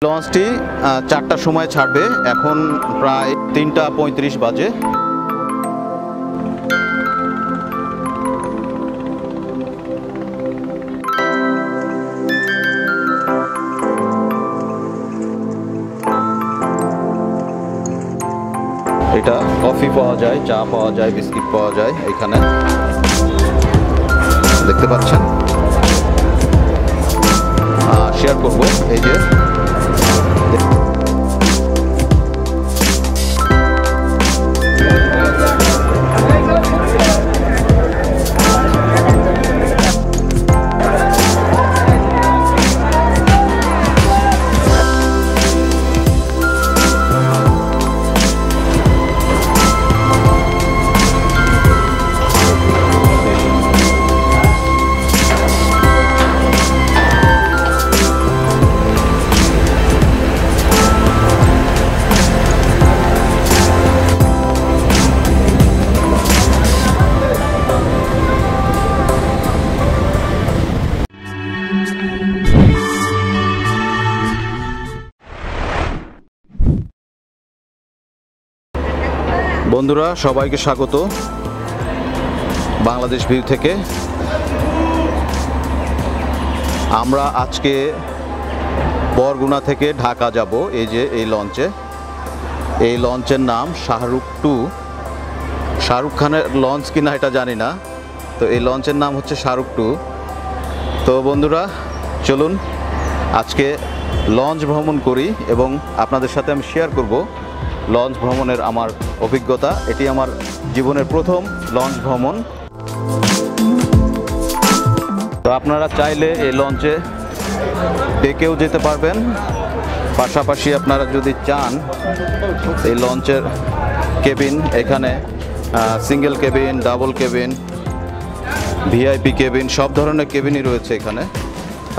লঞ্চটি 4টার সময় ছাড়বে, এখন প্রায় 3:35 বাজে। এটা কফি পাওয়া যায়, চা পাওয়া যায়, বিস্কিট পাওয়া যায়। এখানে দেখতে পাচ্ছেন, শেয়ার করব। এই যে বন্ধুরা, সবাইকে স্বাগত বাংলাদেশ ভিউ থেকে। আমরা আজকে বরগুনা থেকে ঢাকা যাব। এই যে এই লঞ্চে, এই লঞ্চের নাম শাহরুখ 2। শাহরুখ খানের লঞ্চ কিনা এটা জানি না, তো এই লঞ্চের নাম হচ্ছে শাহরুখ 2। তো বন্ধুরা, চলুন আজকে লঞ্চ ভ্রমণ করি এবং আপনাদের সাথে আমি শেয়ার করব লঞ্চ ভ্রমণের আমার অভিজ্ঞতা। এটি আমার জীবনের প্রথম লঞ্চ ভ্রমণ। তো আপনারা চাইলে এই লঞ্চে ডেকেও যেতে পারবেন, পাশাপাশি আপনারা যদি চান এই লঞ্চের কেবিন, এখানে single cabin, double cabin, VIP cabin, সব ধরনের কেবিনই রয়েছে এখানে।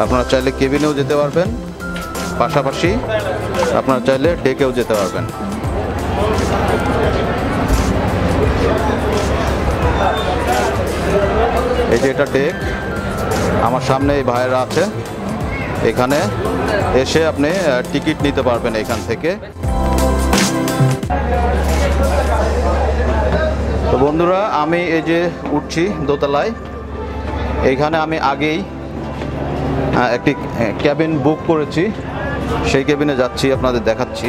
আপনারা চাইলে কেবিনেও যেতে পারবেন, পাশাপাশি আপনারা চাইলে ডেকেও যেতে পারবেন। এই যে এটা ডেক, আমার সামনে এই ভাইয়েরা আছে। এখানে এসে আপনি টিকিট নিতে পারবেন এখান থেকে। তো বন্ধুরা, আমি এই যে উঠছি দোতলায়। এইখানে আমি আগেই একটি ক্যাবিন বুক করেছি, সেই কেবিনে যাচ্ছি, আপনাদের দেখাচ্ছি।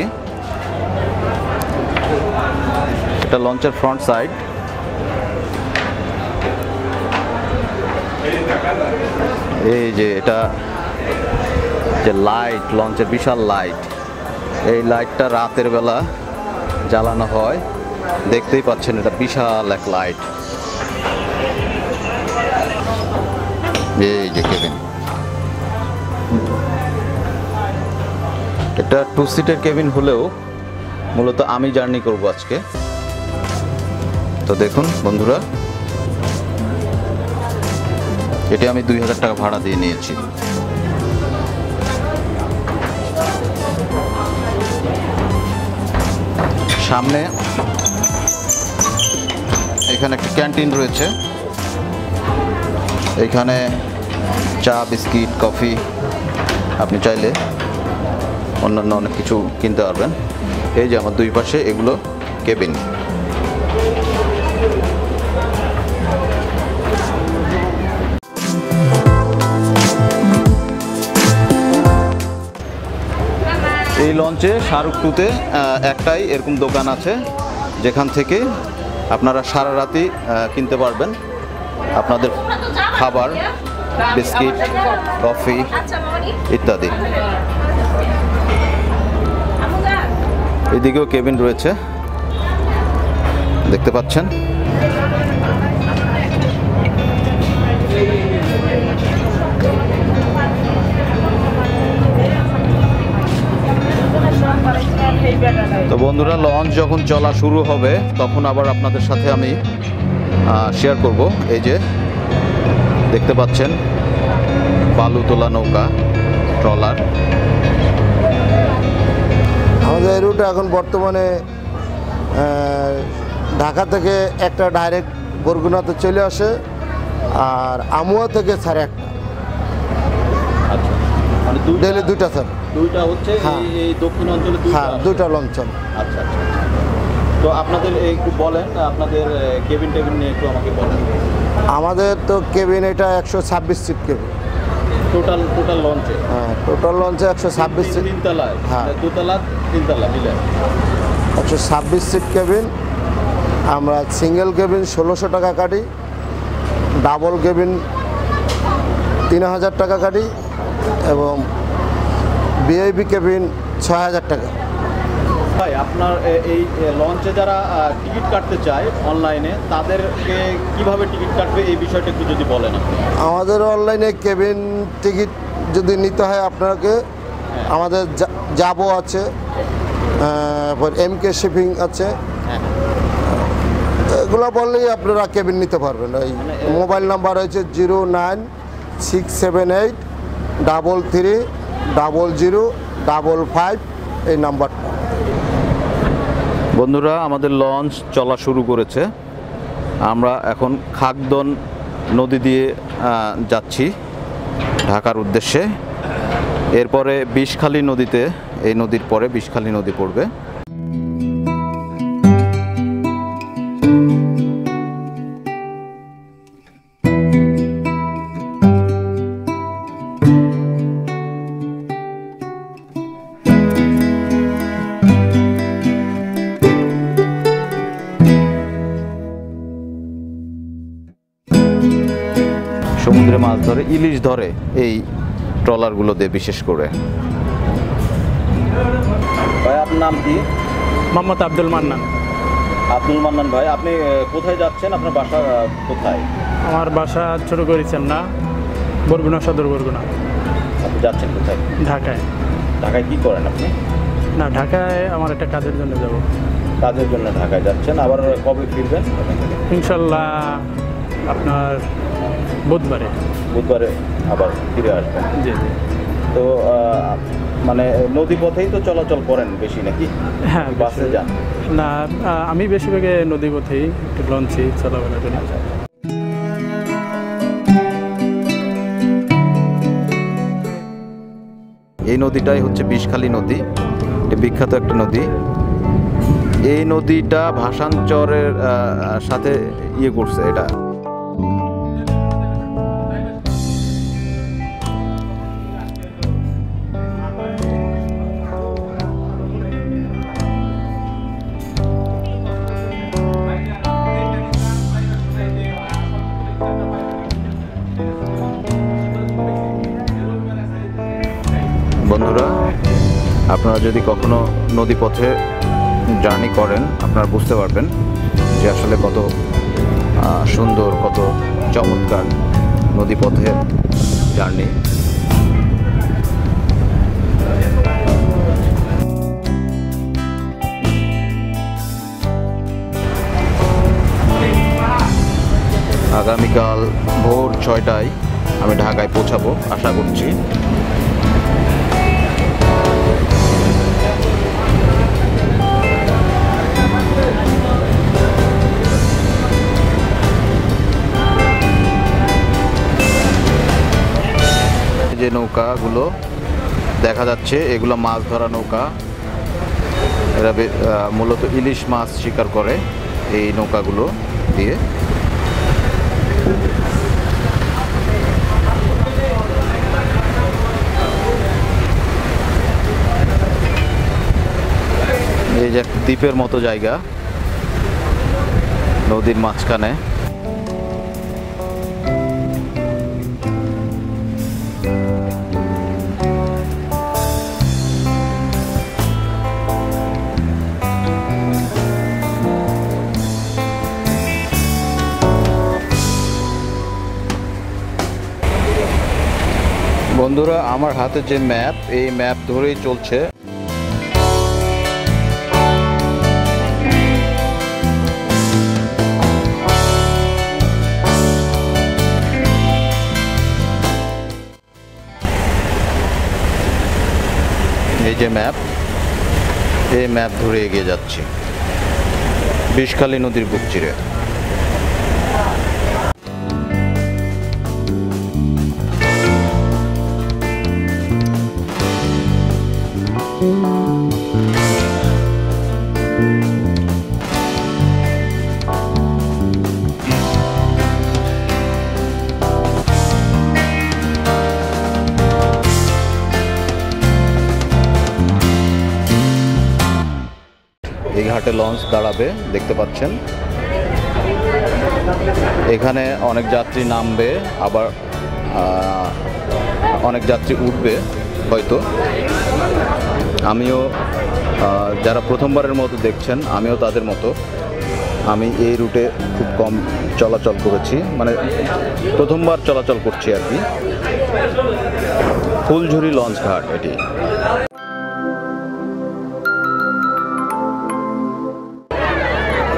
এটা লঞ্চের ফ্রন্ট সাইড। এই যে এটা যে লাইট, লঞ্চের বিশাল লাইট, এই লাইটটা রাতের বেলা জ্বালানো হয়, দেখতেই পাচ্ছেন এটা বিশাল এক লাইট। এই যে কেবিন, এটা 2 সিটের কেবিন হলেও মূলত আমি জার্নি করব আজকে। তো দেখুন বন্ধুরা, এটি আমি 2000 টাকা ভাড়া দিয়ে নিয়েছি। সামনে এখানে একটি ক্যান্টিন রয়েছে, এখানে চা, বিস্কিট, কফি, আপনি চাইলে অন্যান্য অনেক কিছু কিনতে পারবেন। এই যে আমার দুই পাশে এগুলো কেবিন। এই লঞ্চে শাহরুখ 2-তে একটাই এরকম দোকান আছে, যেখান থেকে আপনারা সারা রাতই কিনতে পারবেন আপনাদের খাবার, বিস্কিট, কফি ইত্যাদি। এদিকেও কেবিন রয়েছে, দেখতে পাচ্ছেন। তো বন্ধুরা, লঞ্চ যখন চলা শুরু হবে তখন আবার আপনাদের সাথে আমি শেয়ার করব। এই যে দেখতে পাচ্ছেন বালু তোলা নৌকা, ট্রলার। আমাদের এই রুটে এখন বর্তমানে ঢাকা থেকে একটা ডাইরেক্ট বরগুনাতে চলে আসে, আর আমুয়া থেকে 1:30। আচ্ছা, মানে ডেলি 2টা স্যার। দুইটা হচ্ছে হ্যাঁ। এই দক্ষিণ অঞ্চলে দুইটা হ্যাঁ, আছে। দুইটা লঞ্চন। আচ্ছা আচ্ছা আচ্ছা। তো আপনাদের একটু বলেন, আপনাদের কেবিন টেবিন নিয়ে একটু আমাকে বলেন। আমাদের তো কেবিন এটা 126 সিট কেবিন। টোটাল লঞ্চে? হ্যাঁ, টোটাল লঞ্চে 126 সিট। তিনতলায়? হ্যাঁ, দুতলা তিনতলা মিলে 126 সিট কেবিন। আমরা সিঙ্গেল কেবিন 1600 টাকা কাটি, ডাবল কেবিন 3000 টাকা কাটি এবং ভিআইপি কেবিন 6000 টাকা। ভাই, আপনার এই লঞ্চে যারা টিকিট কাটতে চায় অনলাইনে, তাদেরকে কিভাবে টিকিট কাটবে এই বিষয়টা একটু যদি বলেন আপনি। আমাদের অনলাইনে কেবিন টিকিট যদি নিতে হয় আপনাকে, আমাদের যাবো আছে, এমকে শিপিং আছে, হ্যাঁ, এগুলো বললেই আপনারা কেবিন নিতে পারবেন। এই মোবাইল নাম্বার হচ্ছে 09678330055 এই নাম্বারটা। বন্ধুরা, আমাদের লঞ্চ চলা শুরু করেছে। আমরা এখন খাগদন নদী দিয়ে যাচ্ছি ঢাকার উদ্দেশ্যে। এরপরে বিষখালী নদীতে, এই নদীর পরে বিষখালী নদী পড়বে। সমুদ্রে মাছ ধরে, ইলিশ ধরে এই ট্রলারগুলো দিয়ে বিশেষ করে। ভাই, আপনার নাম কি? মোহাম্মদ আব্দুল মান্নান। আব্দুল মান্নান ভাই, আপনি কোথায় যাচ্ছেন? আপনার বাসা কোথায়? আমার বাসা ছোট করেছেন না, বরগুনা, সদর বরগুনা। আপনি যাচ্ছেন কোথায়? ঢাকায়। ঢাকায় কি করেন আপনি? না, ঢাকায় আমার একটা কাজের জন্য যাব। কাজের জন্য ঢাকায় যাচ্ছেন, আবার কবে ফিরবেন? ইনশাল্লাহ আপনার বুধবারে। বুধবারে আবার ফিরে আসবেন? জি জি। তো মানে নদী পথেই তো চলাচল করেন বেশি নাকি? হ্যাঁ, বাসে যান? না, আমি বেশিরভাগে নদী পথেই, একটু লঞ্চে চলাফেরা করি। এই নদীটাই হচ্ছে বিষখালী নদী, এটা বিখ্যাত একটা নদী। এই নদীটা ভাষাঞ্চরের সাথে ইয়ে করছে এটা। বন্ধুরা, আপনারা যদি কখনো নদীপথে জার্নি করেন, আপনারা বুঝতে পারবেন যে আসলে কত সুন্দর, কত চমৎকার নদীপথে জার্নি। আগামীকাল ভোর 6টায় আমি ঢাকায় পৌঁছাবো আশা করছি। যে নৌকাগুলো দেখা যাচ্ছে, এগুলো মাছ ধরা নৌকা। এরা মূলত ইলিশ মাছ শিকার করে এই নৌকাগুলো দিয়ে। এই যে দ্বীপের মতো জায়গা নদীর মাঝখানে। বন্ধুরা, আমার হাতে যে ম্যাপ, এই ম্যাপ ধরেই চলছে। এই যে ম্যাপ, এই ম্যাপ ধরে এগিয়ে যাচ্ছি বিষখালী নদীর বুক চিরে। এই ঘাটে লঞ্চ দাঁড়াবে, দেখতে পাচ্ছেন। এখানে অনেক যাত্রী নামবে, আবার অনেক যাত্রী উঠবে হয়তো। আমিও যারা প্রথমবারের মতো দেখছেন, আমিও তাদের মতো। আমি এই রুটে খুব কম চলাচল করেছি, মানে প্রথমবার চলাচল করছি আর কি। ফুলঝুরি লঞ্চ ঘাট এটি।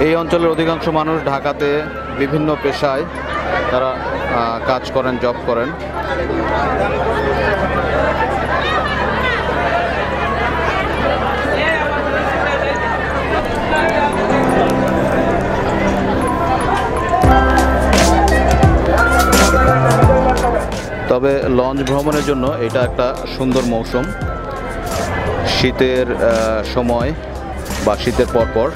এই অঞ্চলের অধিকাংশ মানুষ ঢাকাতে বিভিন্ন পেশায় তারা কাজ করেন, জব করেন। তবে লঞ্চ ভ্রমণের জন্য এটা একটা সুন্দর মৌসুম। শীতের সময় বা শীতের পরপর